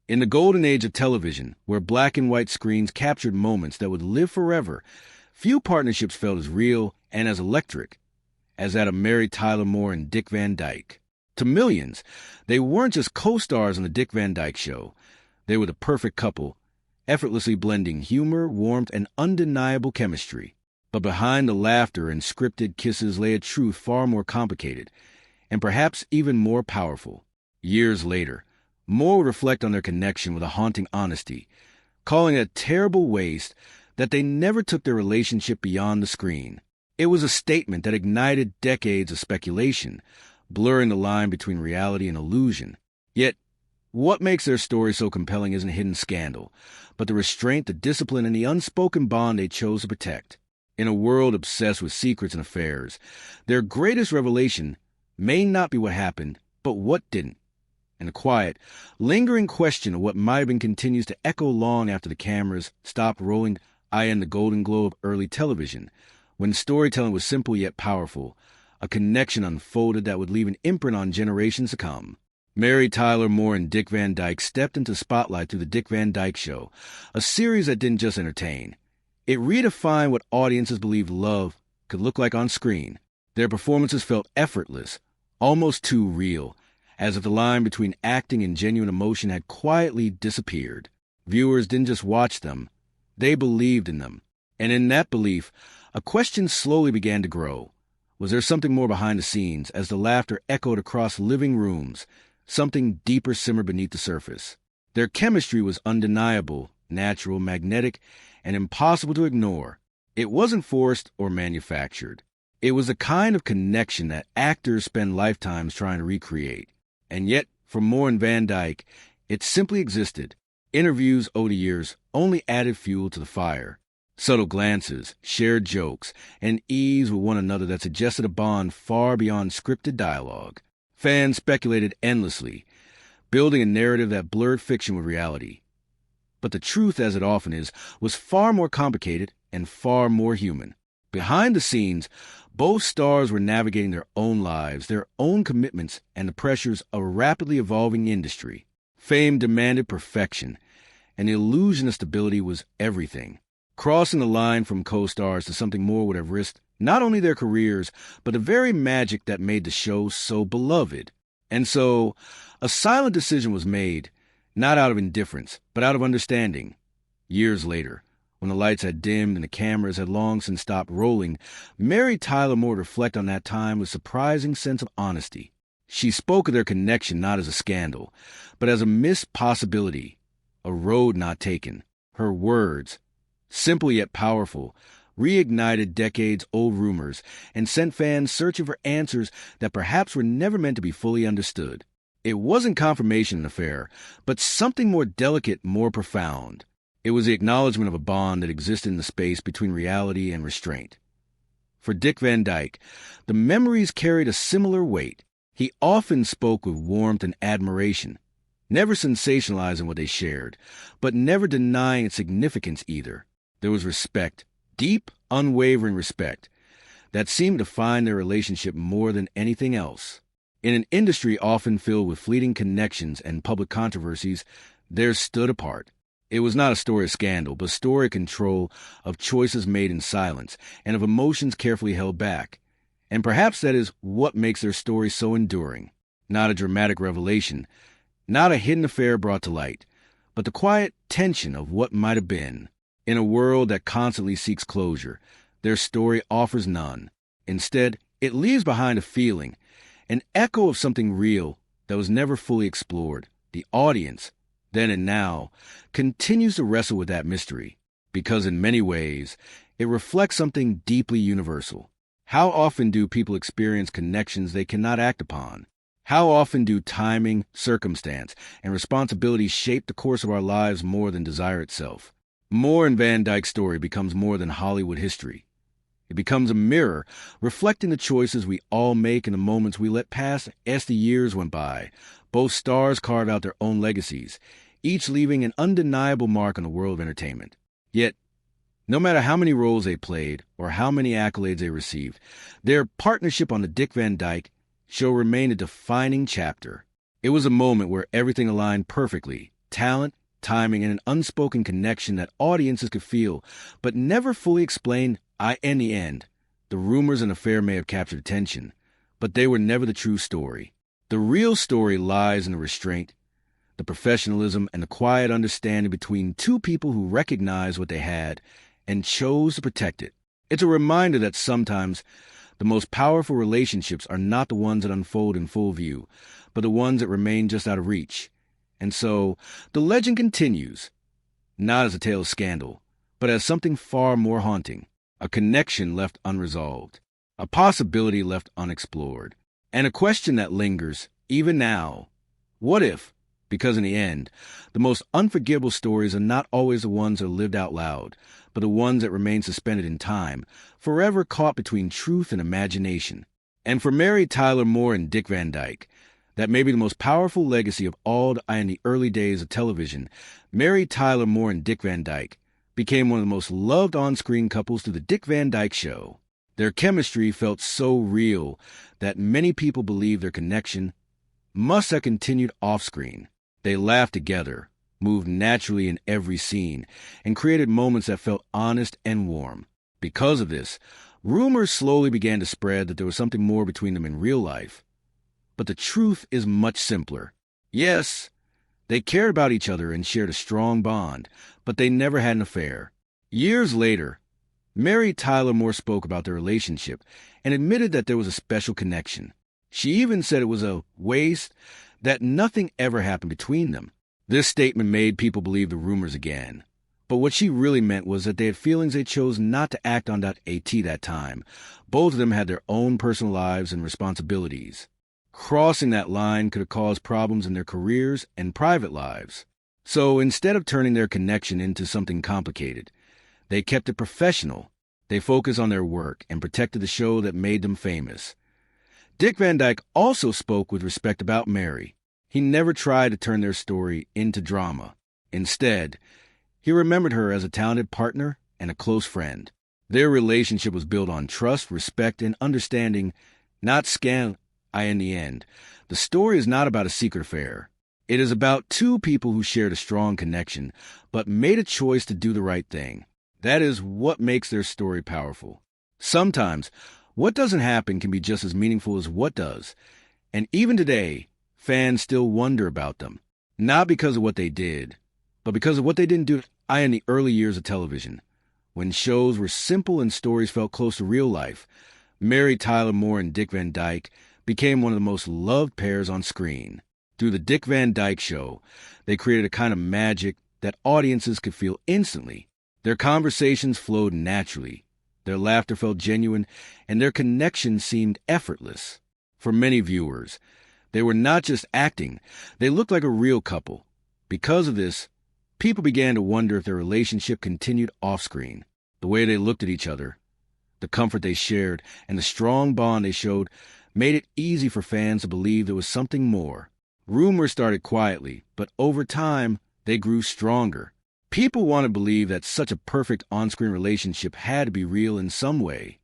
In the golden age of television, where black and white screens captured moments that would live forever, few partnerships felt as real and as electric as that of Mary Tyler Moore and Dick Van Dyke. To millions, they weren't just co-stars on the Dick Van Dyke Show. They were the perfect couple, effortlessly blending humor, warmth, and undeniable chemistry. But behind the laughter and scripted kisses lay a truth far more complicated, and perhaps even more powerful. Years later, Moore would reflect on their connection with a haunting honesty, calling it a terrible waste that they never took their relationship beyond the screen. It was a statement that ignited decades of speculation, blurring the line between reality and illusion. Yet, what makes their story so compelling isn't hidden scandal, but the restraint, the discipline, and the unspoken bond they chose to protect. In a world obsessed with secrets and affairs, their greatest revelation may not be what happened, but what didn't. And the quiet, lingering question of what might have been continues to echo long after the cameras stopped rolling, in the golden glow of early television, when storytelling was simple yet powerful, a connection unfolded that would leave an imprint on generations to come. Mary Tyler Moore and Dick Van Dyke stepped into spotlight through the Dick Van Dyke Show, a series that didn't just entertain. It redefined what audiences believed love could look like on screen. Their performances felt effortless, almost too real, as if the line between acting and genuine emotion had quietly disappeared. Viewers didn't just watch them, they believed in them. And in that belief, a question slowly began to grow. Was there something more behind the scenes as the laughter echoed across living rooms? Something deeper simmered beneath the surface. Their chemistry was undeniable, natural, magnetic, and impossible to ignore. It wasn't forced or manufactured. It was the kind of connection that actors spend lifetimes trying to recreate. And yet, for Moore and Van Dyke, it simply existed. Interviews over the years only added fuel to the fire. Subtle glances, shared jokes, and ease with one another that suggested a bond far beyond scripted dialogue. Fans speculated endlessly, building a narrative that blurred fiction with reality. But the truth, as it often is, was far more complicated and far more human. Behind the scenes, both stars were navigating their own lives, their own commitments, and the pressures of a rapidly evolving industry. Fame demanded perfection, and the illusion of stability was everything. Crossing the line from co-stars to something more would have risked not only their careers, but the very magic that made the show so beloved. And so, a silent decision was made, not out of indifference, but out of understanding. Years later, when the lights had dimmed and the cameras had long since stopped rolling, Mary Tyler Moore reflected on that time with a surprising sense of honesty. She spoke of their connection not as a scandal, but as a missed possibility, a road not taken. Her words, simple yet powerful, reignited decades-old rumors and sent fans searching for answers that perhaps were never meant to be fully understood. It wasn't confirmation of an affair, but something more delicate, more profound. It was the acknowledgement of a bond that existed in the space between reality and restraint. For Dick Van Dyke, the memories carried a similar weight. He often spoke with warmth and admiration, never sensationalizing what they shared, but never denying its significance either. There was respect, deep, unwavering respect, that seemed to define their relationship more than anything else. In an industry often filled with fleeting connections and public controversies, theirs stood apart. It was not a story of scandal, but a story of control, of choices made in silence, and of emotions carefully held back. And perhaps that is what makes their story so enduring. Not a dramatic revelation, not a hidden affair brought to light, but the quiet tension of what might have been. In a world that constantly seeks closure, their story offers none. Instead, it leaves behind a feeling, an echo of something real that was never fully explored. The audience, then and now, continues to wrestle with that mystery, because in many ways, it reflects something deeply universal. How often do people experience connections they cannot act upon? How often do timing, circumstance, and responsibility shape the course of our lives more than desire itself? Moore and Van Dyke's story becomes more than Hollywood history. It becomes a mirror, reflecting the choices we all make and the moments we let pass as the years went by. Both stars carve out their own legacies, each leaving an undeniable mark on the world of entertainment. Yet, no matter how many roles they played or how many accolades they received, their partnership on the Dick Van Dyke Show remained a defining chapter. It was a moment where everything aligned perfectly. talent, timing, and an unspoken connection that audiences could feel, but never fully explain. In the end, the rumors and affair may have captured attention, but they were never the true story. The real story lies in the restraint, the professionalism, and the quiet understanding between two people who recognized what they had and chose to protect it. It's a reminder that sometimes the most powerful relationships are not the ones that unfold in full view, but the ones that remain just out of reach. And so, the legend continues, not as a tale of scandal, but as something far more haunting, a connection left unresolved, a possibility left unexplored, and a question that lingers, even now. What if, because in the end, the most unforgettable stories are not always the ones that are lived out loud, but the ones that remain suspended in time, forever caught between truth and imagination. And for Mary Tyler Moore and Dick Van Dyke, that may be the most powerful legacy of all in the early days of television. Mary Tyler Moore and Dick Van Dyke became one of the most loved on-screen couples through the Dick Van Dyke Show. Their chemistry felt so real that many people believe their connection must have continued off-screen. They laughed together, moved naturally in every scene, and created moments that felt honest and warm. Because of this, rumors slowly began to spread that there was something more between them in real life. But the truth is much simpler. Yes, they cared about each other and shared a strong bond, but they never had an affair. Years later, Mary Tyler Moore spoke about their relationship and admitted that there was a special connection. She even said it was a waste, that nothing ever happened between them. This statement made people believe the rumors again. But what she really meant was that they had feelings they chose not to act on that time. Both of them had their own personal lives and responsibilities. Crossing that line could have caused problems in their careers and private lives. So instead of turning their connection into something complicated, they kept it professional. They focused on their work and protected the show that made them famous. Dick Van Dyke also spoke with respect about Mary. He never tried to turn their story into drama. Instead, he remembered her as a talented partner and a close friend. Their relationship was built on trust, respect, and understanding, not scandal. In the end, the story is not about a secret affair. It is about two people who shared a strong connection, but made a choice to do the right thing. That is what makes their story powerful. Sometimes, what doesn't happen can be just as meaningful as what does. And even today, fans still wonder about them. Not because of what they did, but because of what they didn't do in the early years of television. When shows were simple and stories felt close to real life, Mary Tyler Moore and Dick Van Dyke became one of the most loved pairs on screen. Through the Dick Van Dyke Show, they created a kind of magic that audiences could feel instantly. Their conversations flowed naturally, their laughter felt genuine, and their connection seemed effortless. For many viewers, they were not just acting, they looked like a real couple. Because of this, people began to wonder if their relationship continued off-screen. The way they looked at each other, the comfort they shared, and the strong bond they showed made it easy for fans to believe there was something more. Rumors started quietly, but over time, they grew stronger. People wanted to believe that such a perfect on-screen relationship had to be real in some way.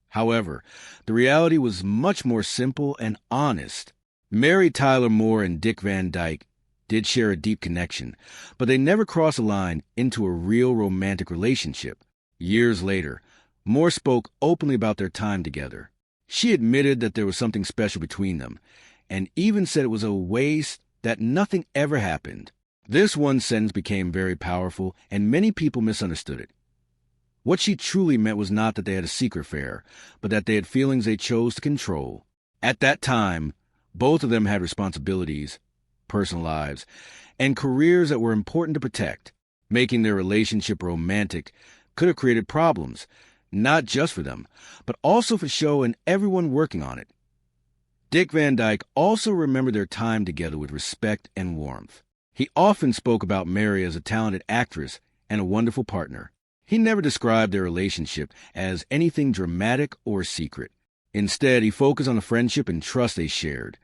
However, the reality was much more simple and honest. Mary Tyler Moore and Dick Van Dyke did share a deep connection, but they never crossed a line into a real romantic relationship. Years later, Moore spoke openly about their time together. She admitted that there was something special between them, and even said it was a waste, that nothing ever happened. This one sentence became very powerful, and many people misunderstood it. What she truly meant was not that they had a secret affair, but that they had feelings they chose to control. At that time, both of them had responsibilities, personal lives, and careers that were important to protect. Making their relationship romantic could have created problems, not just for them, but also for show and everyone working on it. Dick Van Dyke also remembered their time together with respect and warmth. He often spoke about Mary as a talented actress and a wonderful partner. He never described their relationship as anything dramatic or secret. Instead, he focused on the friendship and trust they shared.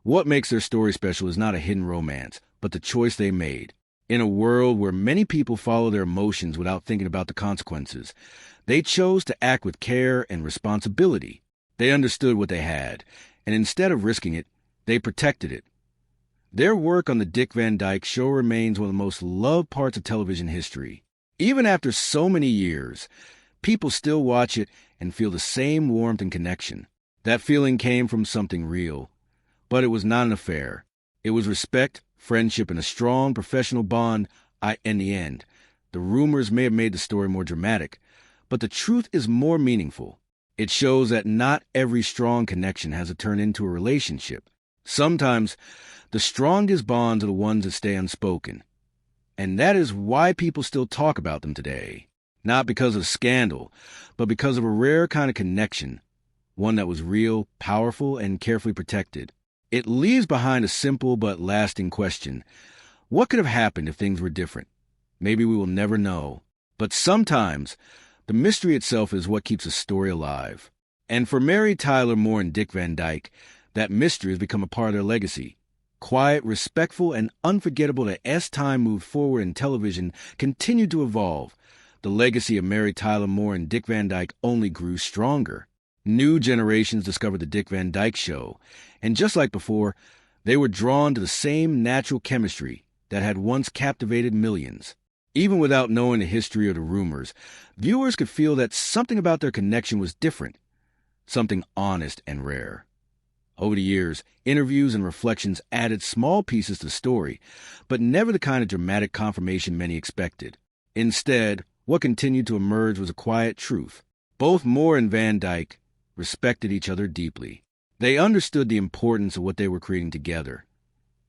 What makes their story special is not a hidden romance, but the choice they made. In a world where many people follow their emotions without thinking about the consequences, they chose to act with care and responsibility. They understood what they had, and instead of risking it, they protected it. Their work on the Dick Van Dyke Show remains one of the most loved parts of television history. Even after so many years, people still watch it and feel the same warmth and connection. That feeling came from something real. But it was not an affair. It was respect, friendship, and a strong professional bond. In the end, the rumors may have made the story more dramatic, but the truth is more meaningful. It shows that not every strong connection has to turn into a relationship. Sometimes, the strongest bonds are the ones that stay unspoken. And that is why people still talk about them today. Not because of scandal, but because of a rare kind of connection, one that was real, powerful, and carefully protected. It leaves behind a simple but lasting question. What could have happened if things were different? Maybe we will never know. But sometimes, the mystery itself is what keeps a story alive. And for Mary Tyler Moore and Dick Van Dyke, that mystery has become a part of their legacy. Quiet, respectful, and unforgettable that as time moved forward and television continued to evolve, the legacy of Mary Tyler Moore and Dick Van Dyke only grew stronger. New generations discovered the Dick Van Dyke Show, and just like before, they were drawn to the same natural chemistry that had once captivated millions. Even without knowing the history or the rumors, viewers could feel that something about their connection was different, something honest and rare. Over the years, interviews and reflections added small pieces to the story, but never the kind of dramatic confirmation many expected. Instead, what continued to emerge was a quiet truth. Both Moore and Van Dyke respected each other deeply. They understood the importance of what they were creating together,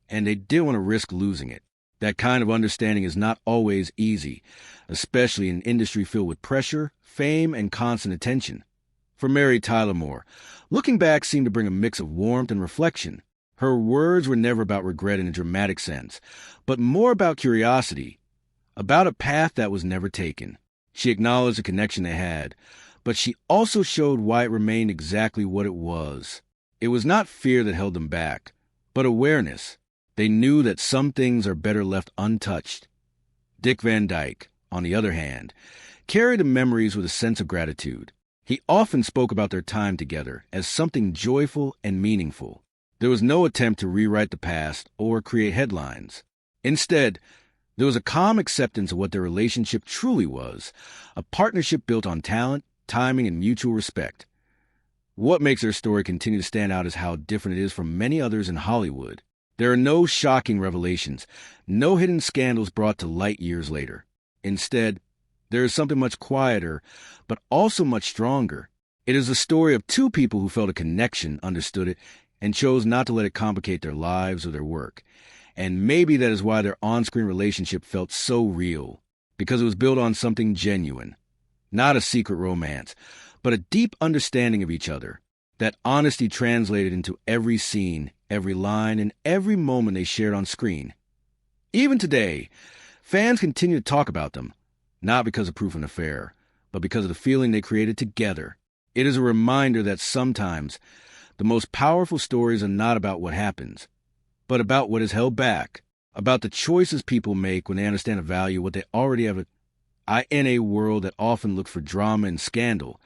and they didn't want to risk losing it. That kind of understanding is not always easy, especially in an industry filled with pressure, fame, and constant attention. For Mary Tyler Moore, looking back seemed to bring a mix of warmth and reflection. Her words were never about regret in a dramatic sense, but more about curiosity, about a path that was never taken. She acknowledged the connection they had, but she also showed why it remained exactly what it was. It was not fear that held them back, but awareness. They knew that some things are better left untouched. Dick Van Dyke, on the other hand, carried the memories with a sense of gratitude. He often spoke about their time together as something joyful and meaningful. There was no attempt to rewrite the past or create headlines. Instead, there was a calm acceptance of what their relationship truly was, a partnership built on talent, timing, and mutual respect. What makes their story continue to stand out is how different it is from many others in Hollywood. There are no shocking revelations, no hidden scandals brought to light years later. Instead, there is something much quieter, but also much stronger. It is the story of two people who felt a connection, understood it, and chose not to let it complicate their lives or their work. And maybe that is why their on-screen relationship felt so real, because it was built on something genuine. Not a secret romance, but a deep understanding of each other. That honesty translated into every scene, every line, and every moment they shared on screen. Even today, fans continue to talk about them, not because of proof of an affair, but because of the feeling they created together. It is a reminder that sometimes the most powerful stories are not about what happens, but about what is held back, about the choices people make when they understand the value of what they already have. In a world that often looks for drama and scandal,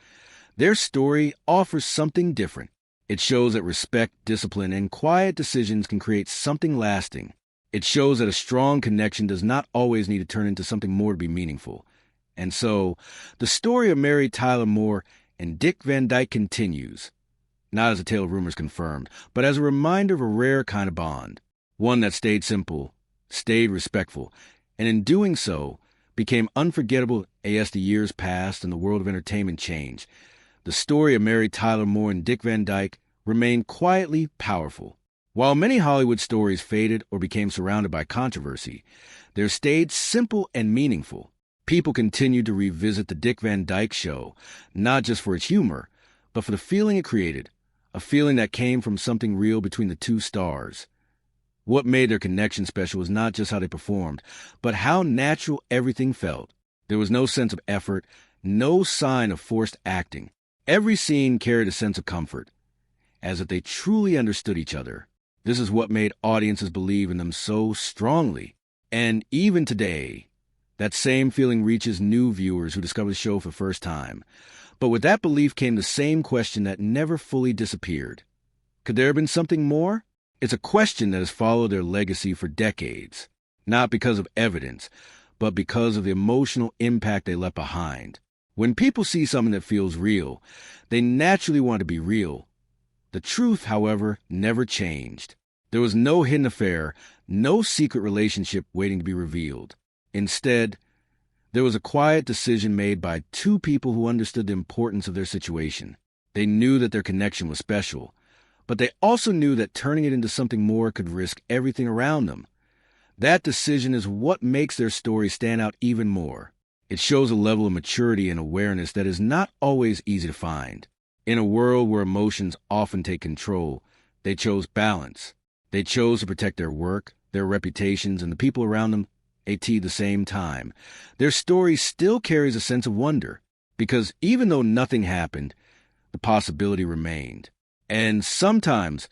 their story offers something different. It shows that respect, discipline, and quiet decisions can create something lasting. It shows that a strong connection does not always need to turn into something more to be meaningful. And so, the story of Mary Tyler Moore and Dick Van Dyke continues, not as a tale of rumors confirmed, but as a reminder of a rare kind of bond, one that stayed simple, stayed respectful, and in doing so, became unforgettable as the years passed and the world of entertainment changed. The story of Mary Tyler Moore and Dick Van Dyke remained quietly powerful. While many Hollywood stories faded or became surrounded by controversy, they stayed simple and meaningful. People continued to revisit the Dick Van Dyke Show, not just for its humor, but for the feeling it created, a feeling that came from something real between the two stars. What made their connection special was not just how they performed, but how natural everything felt. There was no sense of effort, no sign of forced acting. Every scene carried a sense of comfort, as if they truly understood each other. This is what made audiences believe in them so strongly. And even today, that same feeling reaches new viewers who discover the show for the first time. But with that belief came the same question that never fully disappeared. Could there have been something more? It's a question that has followed their legacy for decades, not because of evidence, but because of the emotional impact they left behind. When people see something that feels real, they naturally want it to be real. The truth, however, never changed. There was no hidden affair, no secret relationship waiting to be revealed. Instead, there was a quiet decision made by two people who understood the importance of their situation. They knew that their connection was special, but they also knew that turning it into something more could risk everything around them. That decision is what makes their story stand out even more. It shows a level of maturity and awareness that is not always easy to find. In a world where emotions often take control, they chose balance. They chose to protect their work, their reputations, and the people around them at the same time. Their story still carries a sense of wonder, because even though nothing happened, the possibility remained. And sometimes,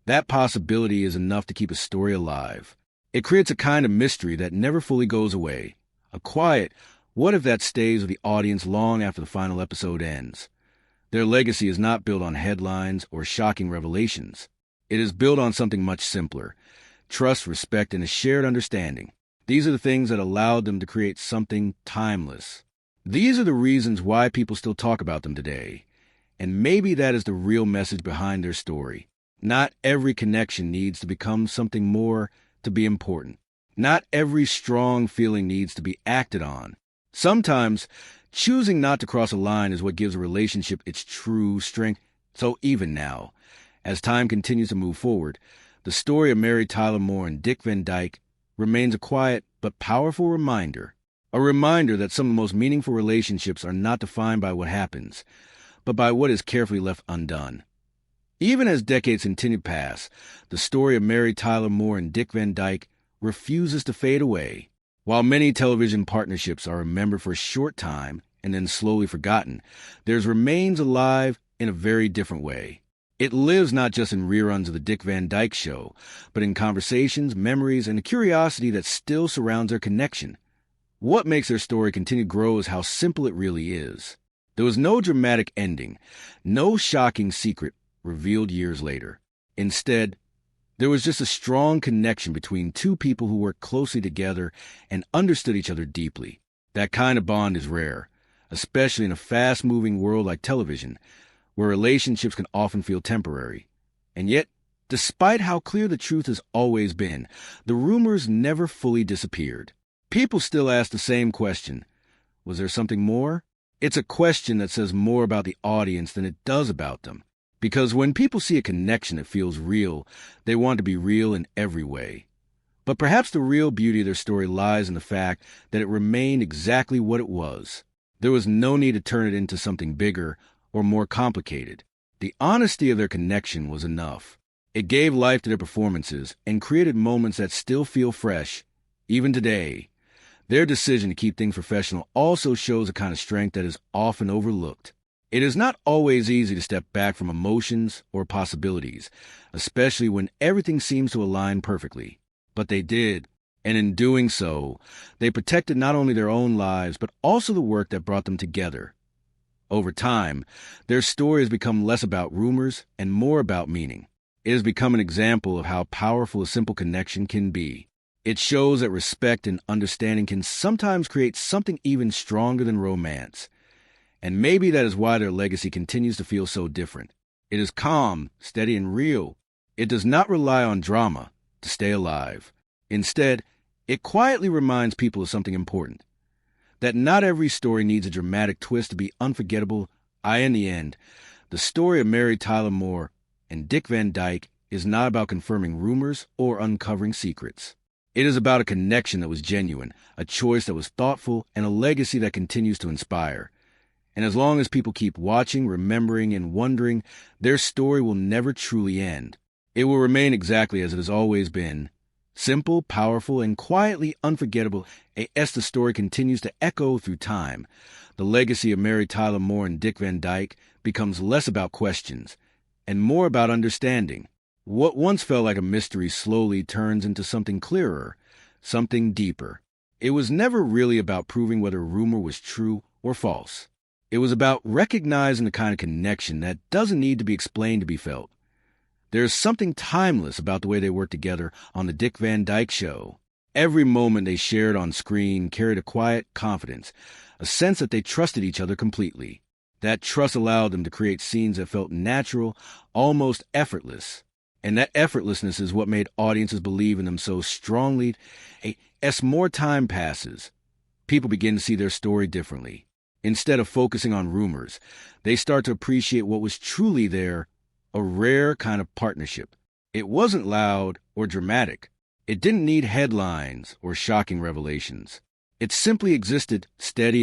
that possibility is enough to keep a story alive. It creates a kind of mystery that never fully goes away. A quiet, what if that stays with the audience long after the final episode ends? Their legacy is not built on headlines or shocking revelations. It is built on something much simpler: trust, respect, and a shared understanding. These are the things that allowed them to create something timeless. These are the reasons why people still talk about them today. And maybe that is the real message behind their story. Not every connection needs to become something more to be important. Not every strong feeling needs to be acted on. Sometimes, choosing not to cross a line is what gives a relationship its true strength. So even now, as time continues to move forward, the story of Mary Tyler Moore and Dick Van Dyke remains a quiet but powerful reminder. A reminder that some of the most meaningful relationships are not defined by what happens, but by what is carefully left undone. Even as decades continue to pass, the story of Mary Tyler Moore and Dick Van Dyke refuses to fade away. While many television partnerships are remembered for a short time and then slowly forgotten, theirs remains alive in a very different way. It lives not just in reruns of the Dick Van Dyke Show, but in conversations, memories, and the curiosity that still surrounds their connection. What makes their story continue to grow is how simple it really is. There was no dramatic ending, no shocking secret revealed years later. Instead, there was just a strong connection between two people who worked closely together and understood each other deeply. That kind of bond is rare, especially in a fast-moving world like television, where relationships can often feel temporary. And yet, despite how clear the truth has always been, the rumors never fully disappeared. People still ask the same question: was there something more? It's a question that says more about the audience than it does about them. Because when people see a connection that feels real, they want to be real in every way. But perhaps the real beauty of their story lies in the fact that it remained exactly what it was. There was no need to turn it into something bigger or more complicated. The honesty of their connection was enough. It gave life to their performances and created moments that still feel fresh, even today. Their decision to keep things professional also shows a kind of strength that is often overlooked. It is not always easy to step back from emotions or possibilities, especially when everything seems to align perfectly. But they did, and in doing so, they protected not only their own lives, but also the work that brought them together. Over time, their story has become less about rumors and more about meaning. It has become an example of how powerful a simple connection can be. It shows that respect and understanding can sometimes create something even stronger than romance. And maybe that is why their legacy continues to feel so different. It is calm, steady, and real. It does not rely on drama to stay alive. Instead, it quietly reminds people of something important: that not every story needs a dramatic twist to be unforgettable. In the end, the story of Mary Tyler Moore and Dick Van Dyke is not about confirming rumors or uncovering secrets. It is about a connection that was genuine, a choice that was thoughtful, and a legacy that continues to inspire. And as long as people keep watching, remembering, and wondering, their story will never truly end. It will remain exactly as it has always been: simple, powerful, and quietly unforgettable. As the story continues to echo through time, the legacy of Mary Tyler Moore and Dick Van Dyke becomes less about questions and more about understanding. What once felt like a mystery slowly turns into something clearer, something deeper. It was never really about proving whether a rumor was true or false. It was about recognizing the kind of connection that doesn't need to be explained to be felt. There's something timeless about the way they worked together on the Dick Van Dyke Show. Every moment they shared on screen carried a quiet confidence, a sense that they trusted each other completely. That trust allowed them to create scenes that felt natural, almost effortless. And that effortlessness is what made audiences believe in them so strongly. As more time passes, people begin to see their story differently. Instead of focusing on rumors, they start to appreciate what was truly there, a rare kind of partnership. It wasn't loud or dramatic. It didn't need headlines or shocking revelations. It simply existed steady